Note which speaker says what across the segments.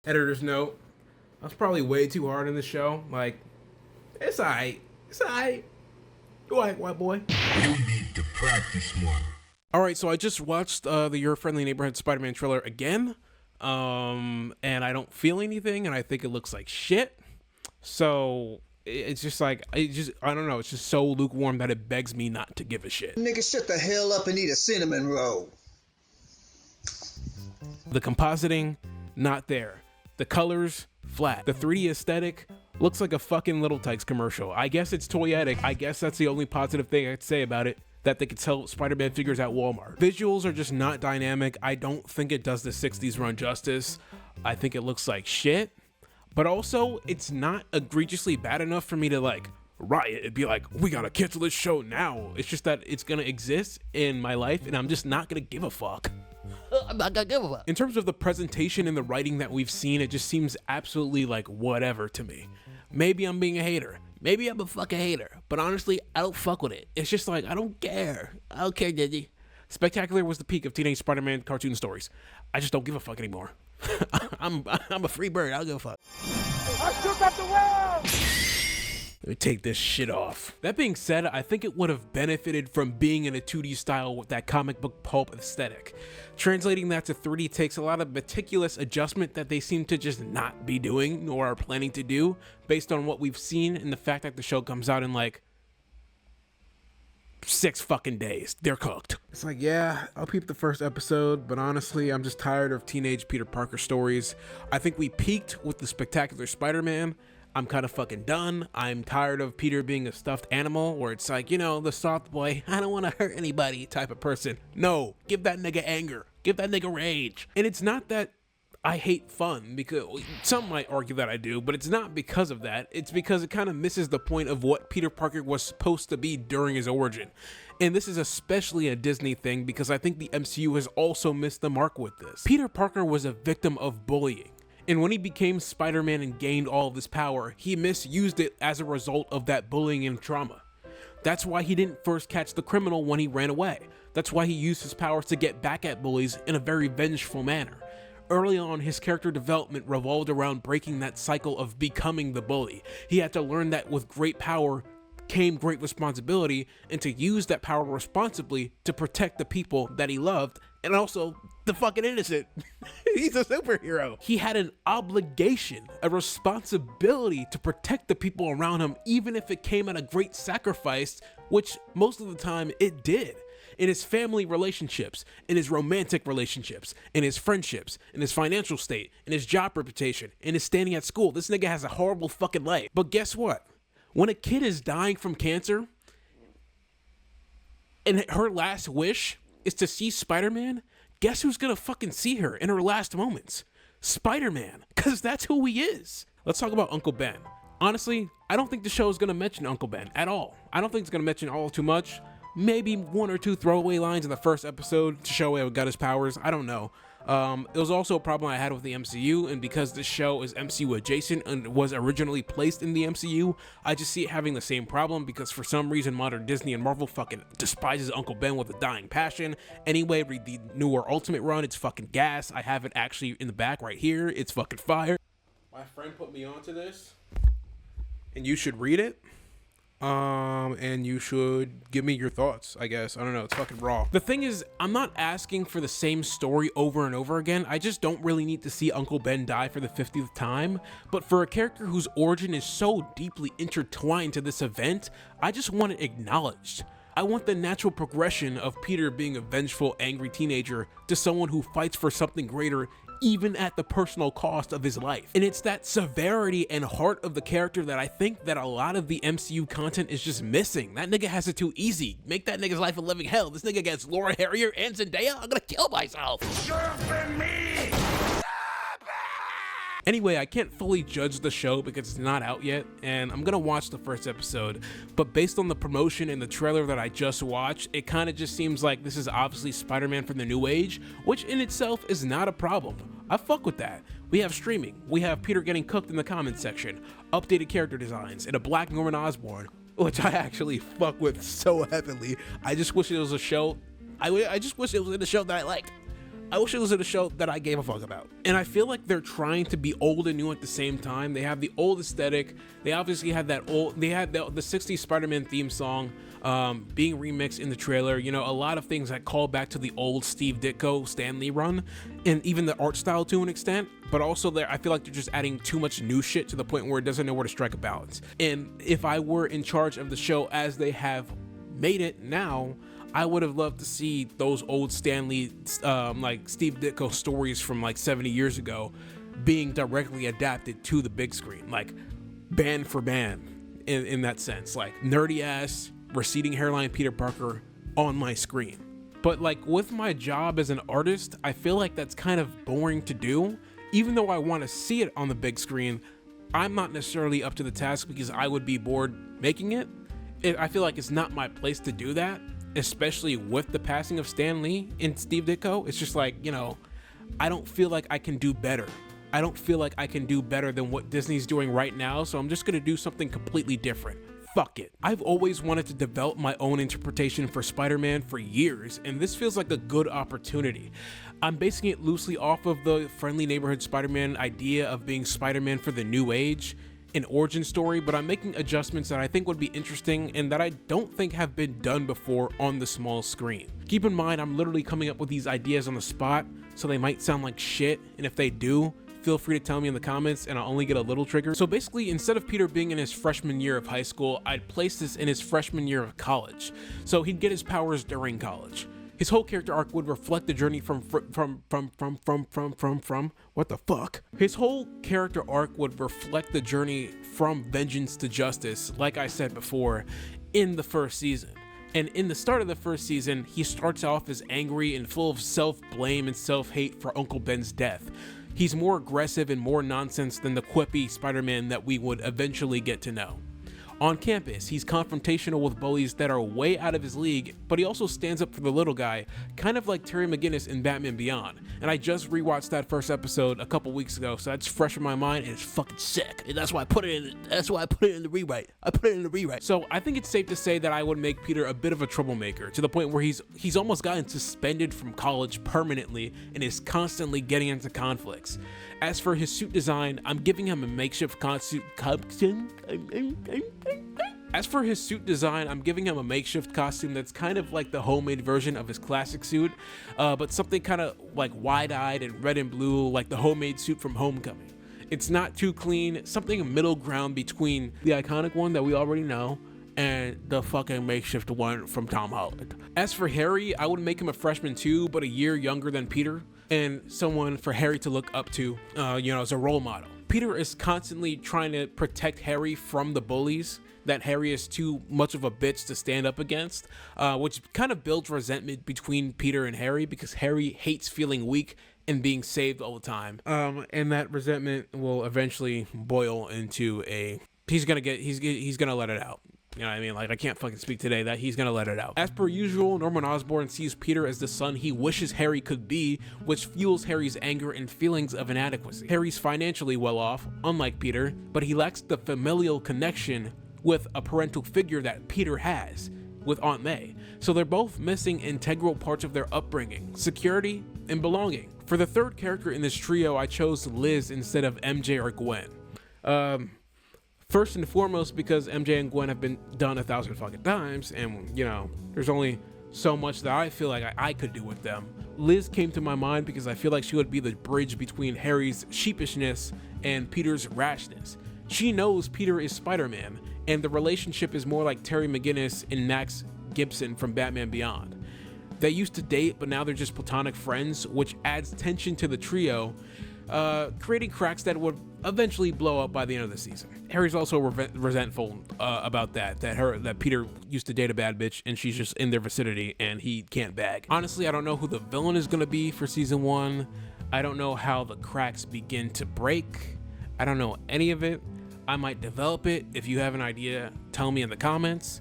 Speaker 1: Editor's note, I was probably way too hard on the show. Like, it's alright. It's alright. You alright, white boy?
Speaker 2: You need to practice more.
Speaker 1: Alright, so I just watched the Your Friendly Neighborhood Spider-Man trailer again. And I don't feel anything, and I think it looks like shit. So it's just like, I don't know, it's just so lukewarm that it begs me not to give a shit.
Speaker 3: Nigga, shut the hell up and eat a cinnamon roll.
Speaker 1: The compositing, not there. The colors, flat. The 3D aesthetic looks like a fucking Little Tikes commercial. I guess it's toyetic. I guess that's the only positive thing I could say about it, that they could sell Spider-Man figures at Walmart. Visuals are just not dynamic. I don't think it does the 60s run justice. I think it looks like shit. But also, it's not egregiously bad enough for me to like riot and be like, we gotta cancel this show now. It's just that it's gonna exist in my life and I'm just not gonna give a fuck.
Speaker 4: I'm not gonna give a fuck.
Speaker 1: In terms of the presentation and the writing that we've seen, it just seems absolutely like whatever to me. Maybe I'm being a hater. Maybe I'm a fucking hater. But honestly, I don't fuck with it. It's just like, I don't care. I don't care, Diddy. Spectacular was the peak of Teenage Spider-Man cartoon stories. I just don't give a fuck anymore. I'm a free bird. I don't give a fuck.
Speaker 5: I shook up the world!
Speaker 1: Let me take this shit off. That being said, I think it would have benefited from being in a 2D style with that comic book pulp aesthetic. Translating that to 3D takes a lot of meticulous adjustment that they seem to just not be doing nor are planning to do based on what we've seen and the fact that the show comes out in like 6 fucking days. They're cooked. It's like, yeah, I'll peep the first episode, but honestly, I'm just tired of teenage Peter Parker stories. I think we peaked with the Spectacular Spider-Man. I'm kind of fucking done. I'm tired of Peter being a stuffed animal where it's like, you know, the soft boy, I don't want to hurt anybody type of person. No, give that nigga anger. Give that nigga rage. And it's not that I hate fun, because some might argue that I do, but it's not because of that. It's because it kind of misses the point of what Peter Parker was supposed to be during his origin. And this is especially a Disney thing because I think the MCU has also missed the mark with this. Peter Parker was a victim of bullying. And when he became Spider-Man and gained all of this power, he misused it as a result of that bullying and trauma. That's why he didn't first catch the criminal when he ran away. That's why he used his powers to get back at bullies in a very vengeful manner. Early on, his character development revolved around breaking that cycle of becoming the bully. He had to learn that with great power came great responsibility, and to use that power responsibly to protect the people that he loved, and also the fucking innocent. He's a superhero. He had an obligation, a responsibility to protect the people around him, even if it came at a great sacrifice, which most of the time it did. In his family relationships, in his romantic relationships, in his friendships, in his financial state, in his job reputation, in his standing at school. This nigga has a horrible fucking life. But guess what? When a kid is dying from cancer, and her last wish is to see Spider-Man, guess who's gonna fucking see her in her last moments? Spider-Man, because that's who he is. Let's talk about Uncle Ben. Honestly, I don't think the show is gonna mention Uncle Ben at all. I don't think it's gonna mention all too much. Maybe 1 or 2 throwaway lines in the first episode to show how he got his powers. I don't know. It was also a problem I had with the MCU, and because this show is MCU adjacent and was originally placed in the MCU, I just see it having the same problem because for some reason modern Disney and Marvel fucking despises Uncle Ben with a dying passion. Anyway, read the newer Ultimate run, it's fucking gas. I have it actually in the back right here. It's fucking fire. My friend put me onto this, and you should read it. And you should give me your thoughts, I guess. I don't know, it's fucking raw. The thing is, I'm not asking for the same story over and over again. I just don't really need to see Uncle Ben die for the 50th time. But for a character whose origin is so deeply intertwined to this event, I just want it acknowledged. I want the natural progression of Peter being a vengeful, angry teenager to someone who fights for something greater, even at the personal cost of his life. And it's that severity and heart of the character that I think that a lot of the MCU content is just missing. That nigga has it too easy. Make that nigga's life a living hell. This nigga gets Laura Harrier and Zendaya. I'm gonna kill myself. Anyway, I can't fully judge the show because it's not out yet, and I'm gonna watch the first episode, but based on the promotion and the trailer that I just watched, it kind of just seems like this is obviously Spider-Man from the new age, which in itself is not a problem. I fuck with that. We have streaming, we have Peter getting cooked in the comments section, updated character designs, and a black Norman Osborn, which I actually fuck with so heavily. I just wish it was a show I just wish it was in a show that I liked. I wish it was in a show that I gave a fuck about. And I feel like they're trying to be old and new at the same time. They have the old aesthetic. They obviously had the 60s Spider-Man theme song being remixed in the trailer. You know, a lot of things that call back to the old Steve Ditko Stan Lee run, and even the art style to an extent. But also I feel like they're just adding too much new shit to the point where it doesn't know where to strike a balance. And if I were in charge of the show as they have made it now, I would have loved to see those old Stan Lee, like Steve Ditko stories from like 70 years ago being directly adapted to the big screen, like band for band in that sense, like nerdy ass, receding hairline Peter Parker on my screen. But like with my job as an artist, I feel like that's kind of boring to do. Even though I want to see it on the big screen, I'm not necessarily up to the task because I would be bored making it. I feel like it's not my place to do that, especially with the passing of Stan Lee and Steve Ditko. It's just like, you know, I don't feel like I can do better. I don't feel like I can do better than what Disney's doing right now, so I'm just gonna do something completely different. Fuck it. I've always wanted to develop my own interpretation for Spider-Man for years, and this feels like a good opportunity. I'm basing it loosely off of the Friendly Neighborhood Spider-Man idea of being Spider-Man for the new age, an origin story, but I'm making adjustments that I think would be interesting and that I don't think have been done before on the small screen. Keep in mind, I'm literally coming up with these ideas on the spot, so they might sound like shit, and if they do, feel free to tell me in the comments and I'll only get a little triggered. So basically, instead of Peter being in his freshman year of high school, I'd place this in his freshman year of college, so he'd get his powers during college. His whole character arc would reflect the journey from what the fuck? His whole character arc would reflect the journey from vengeance to justice, like I said before, in the first season. And in the start of the first season, he starts off as angry and full of self-blame and self-hate for Uncle Ben's death. He's more aggressive and more nonsense than the quippy Spider-Man that we would eventually get to know. On campus, he's confrontational with bullies that are way out of his league, but he also stands up for the little guy, kind of like Terry McGinnis in Batman Beyond. And I just rewatched that first episode a couple weeks ago, so that's fresh in my mind and it's fucking sick.
Speaker 4: And that's why I put it in the rewrite.
Speaker 1: So I think it's safe to say that I would make Peter a bit of a troublemaker, to the point where he's almost gotten suspended from college permanently and is constantly getting into conflicts. As for his suit design, I'm giving him a makeshift costume that's kind of like the homemade version of his classic suit, but something kind of like wide-eyed and red and blue, like the homemade suit from Homecoming. It's not too clean, something a middle ground between the iconic one that we already know and the fucking makeshift one from Tom Holland. As for Harry, I would make him a freshman too, but a year younger than Peter, and someone for Harry to look up to, as a role model. Peter is constantly trying to protect Harry from the bullies that Harry is too much of a bitch to stand up against, which kind of builds resentment between Peter and Harry because Harry hates feeling weak and being saved all the time. And that resentment will eventually boil into he's gonna let it out. You know what I mean? Like, I can't fucking speak today, that he's gonna let it out. As per usual, Norman Osborn sees Peter as the son he wishes Harry could be, which fuels Harry's anger and feelings of inadequacy. Harry's financially well off, unlike Peter, but he lacks the familial connection with a parental figure that Peter has with Aunt May. So they're both missing integral parts of their upbringing, security, and belonging. For the third character in this trio, I chose Liz instead of MJ or Gwen. First and foremost, because MJ and Gwen have been done 1,000 fucking times, and there's only so much that I feel like I could do with them. Liz came to my mind because I feel like she would be the bridge between Harry's sheepishness and Peter's rashness. She knows Peter is Spider-Man, and the relationship is more like Terry McGinnis and Max Gibson from Batman Beyond. They used to date, but now they're just platonic friends, which adds tension to the trio, creating cracks that would eventually blow up by the end of the season. Harry's also resentful about that Peter used to date a bad bitch and she's just in their vicinity and he can't bag. Honestly, I don't know who the villain is going to be for season 1. I don't know how the cracks begin to break. I don't know any of it. I might develop it. If you have an idea, tell me in the comments.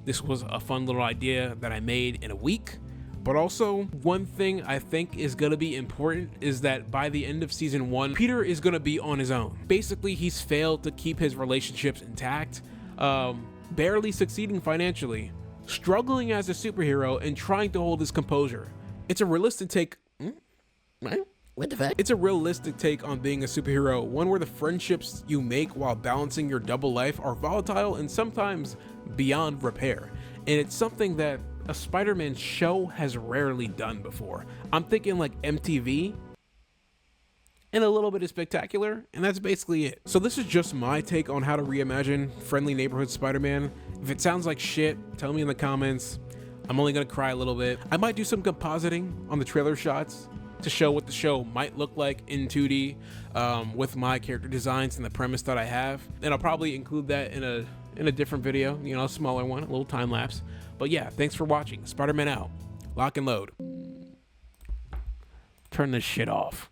Speaker 1: This was a fun little idea that I made in a week. But also, one thing I think is going to be important is that by the end of season 1, Peter is going to be on his own. Basically, he's failed to keep his relationships intact, barely succeeding financially, struggling as a superhero and trying to hold his composure. It's a realistic take.
Speaker 4: What the fuck?
Speaker 1: It's a realistic take on being a superhero, one where the friendships you make while balancing your double life are volatile and sometimes beyond repair. And it's something that a Spider-Man show has rarely done before. I'm thinking like MTV and a little bit of Spectacular, and that's basically it. So this is just my take on how to reimagine Friendly Neighborhood Spider-Man. If it sounds like shit, tell me in the comments. I'm only gonna cry a little bit. I might do some compositing on the trailer shots to show what the show might look like in 2D with my character designs and the premise that I have. And I'll probably include that in a different video, you know, a smaller one, a little time lapse. But yeah, thanks for watching. Spider-Man out. Lock and load. Turn this shit off.